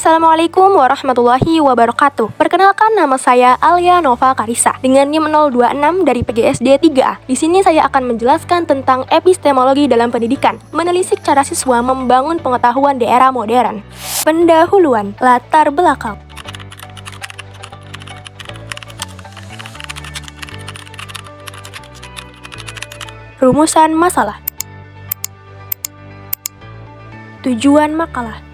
Assalamualaikum warahmatullahi wabarakatuh. Perkenalkan, nama saya Alia Nova Karisa dengan NIM 026 dari PGSD 3A. Di sini saya akan menjelaskan tentang epistemologi dalam pendidikan, menelisik cara siswa membangun pengetahuan di era modern. Pendahuluan, latar belakang. Rumusan masalah. Tujuan makalah.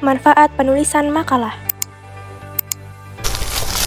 Manfaat penulisan makalah.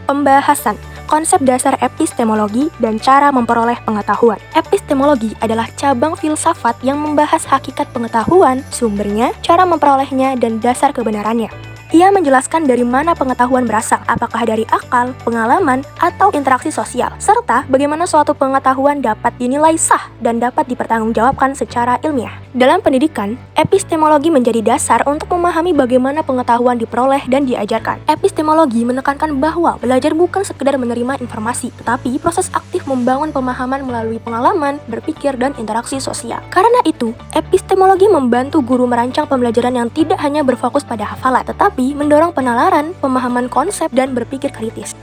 Pembahasan konsep dasar epistemologi dan cara memperoleh pengetahuan. Epistemologi adalah cabang filsafat yang membahas hakikat pengetahuan, sumbernya, cara memperolehnya, dan dasar kebenarannya. Ia menjelaskan dari mana pengetahuan berasal, apakah dari akal, pengalaman, atau interaksi sosial, serta bagaimana suatu pengetahuan dapat dinilai sah dan dapat dipertanggungjawabkan secara ilmiah. Dalam pendidikan, epistemologi menjadi dasar untuk memahami bagaimana pengetahuan diperoleh dan diajarkan. Epistemologi menekankan bahwa belajar bukan sekedar menerima informasi, tetapi proses aktif membangun pemahaman melalui pengalaman, berpikir, dan interaksi sosial. Karena itu, epistemologi membantu guru merancang pembelajaran yang tidak hanya berfokus pada hafalan, tetapi mendorong penalaran, pemahaman konsep, dan berpikir kritis.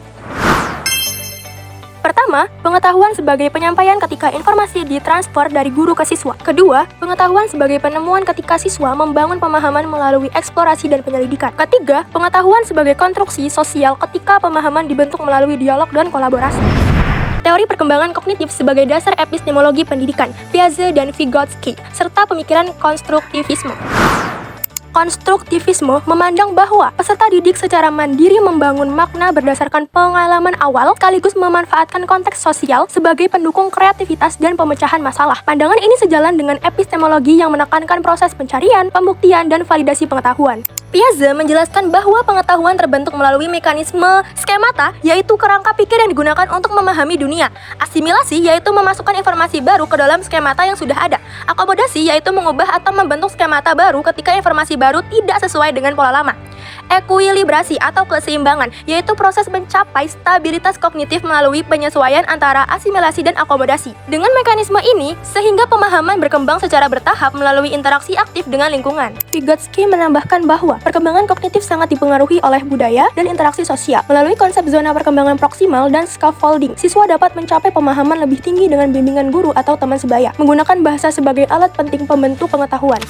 Pertama, pengetahuan sebagai penyampaian ketika informasi ditransfer dari guru ke siswa. Kedua, pengetahuan sebagai penemuan ketika siswa membangun pemahaman melalui eksplorasi dan penyelidikan. Ketiga, pengetahuan sebagai konstruksi sosial ketika pemahaman dibentuk melalui dialog dan kolaborasi. Teori perkembangan kognitif sebagai dasar epistemologi pendidikan, Piaget dan Vygotsky, serta pemikiran konstruktivisme. Konstruktivisme memandang bahwa peserta didik secara mandiri membangun makna berdasarkan pengalaman awal sekaligus memanfaatkan konteks sosial sebagai pendukung kreativitas dan pemecahan masalah. Pandangan ini sejalan dengan epistemologi yang menekankan proses pencarian, pembuktian, dan validasi pengetahuan. Piaget menjelaskan bahwa pengetahuan terbentuk melalui mekanisme skemata, yaitu kerangka pikir yang digunakan untuk memahami dunia. Asimilasi, yaitu memasukkan informasi baru ke dalam skemata yang sudah ada. Akomodasi, yaitu mengubah atau membentuk skemata baru ketika informasi baru tidak sesuai dengan pola lama. Ekuilibrasi atau keseimbangan, yaitu proses mencapai stabilitas kognitif melalui penyesuaian antara asimilasi dan akomodasi. Dengan mekanisme ini, sehingga pemahaman berkembang secara bertahap melalui interaksi aktif dengan lingkungan. Vygotsky menambahkan bahwa perkembangan kognitif sangat dipengaruhi oleh budaya dan interaksi sosial. Melalui konsep zona perkembangan proksimal dan scaffolding, siswa dapat mencapai pemahaman lebih tinggi dengan bimbingan guru atau teman sebaya, menggunakan bahasa sebagai alat penting pembentuk pengetahuan.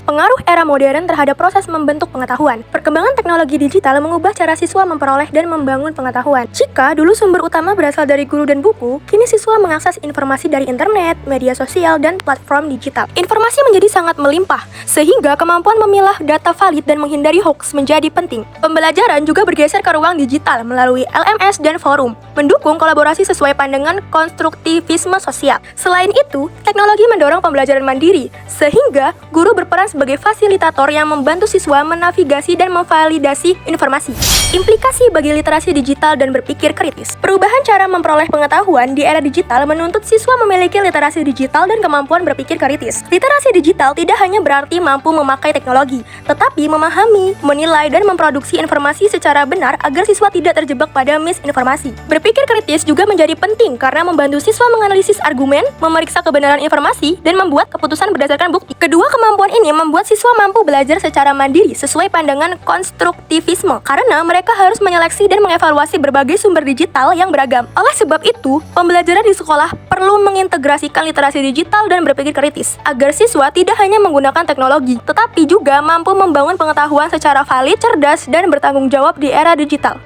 Pengaruh era modern terhadap proses membentuk pengetahuan. Perkembangan teknologi digital mengubah cara siswa memperoleh dan membangun pengetahuan. Jika dulu sumber utama berasal dari guru dan buku, kini siswa mengakses informasi dari internet, media sosial, dan platform digital. Informasi menjadi sangat melimpah, sehingga kemampuan memilah data valid dan menghindari hoax menjadi penting. Pembelajaran juga bergeser ke ruang digital melalui LMS dan forum, mendukung kolaborasi sesuai pandangan konstruktivisme sosial. Selain itu, teknologi mendorong pembelajaran mandiri, sehingga guru berperan sebagai fasilitator yang membantu siswa menavigasi dan memvalidasi informasi. Implikasi bagi literasi digital dan berpikir kritis. Perubahan cara memperoleh pengetahuan di era digital menuntut siswa memiliki literasi digital dan kemampuan berpikir kritis. Literasi digital tidak hanya berarti mampu memakai teknologi, tetapi memahami, menilai, dan memproduksi informasi secara benar agar siswa tidak terjebak pada misinformasi. Berpikir kritis juga menjadi penting karena membantu siswa menganalisis argumen, memeriksa kebenaran informasi, dan membuat keputusan berdasarkan bukti. Kedua kemampuan ini membuat siswa mampu belajar secara mandiri sesuai pandangan konstruktivisme karena mereka harus menyeleksi dan mengevaluasi berbagai sumber digital yang beragam. Oleh sebab itu, pembelajaran di sekolah perlu mengintegrasikan literasi digital dan berpikir kritis agar siswa tidak hanya menggunakan teknologi, tetapi juga mampu membangun pengetahuan secara valid, cerdas, dan bertanggung jawab di era digital.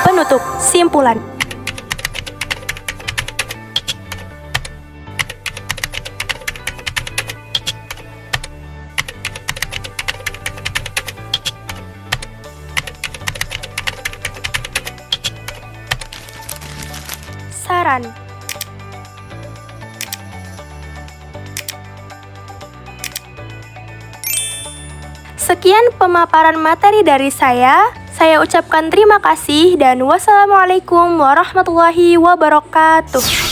Penutup, simpulan. Saran. Sekian pemaparan materi dari saya. Saya ucapkan terima kasih dan wassalamualaikum warahmatullahi wabarakatuh.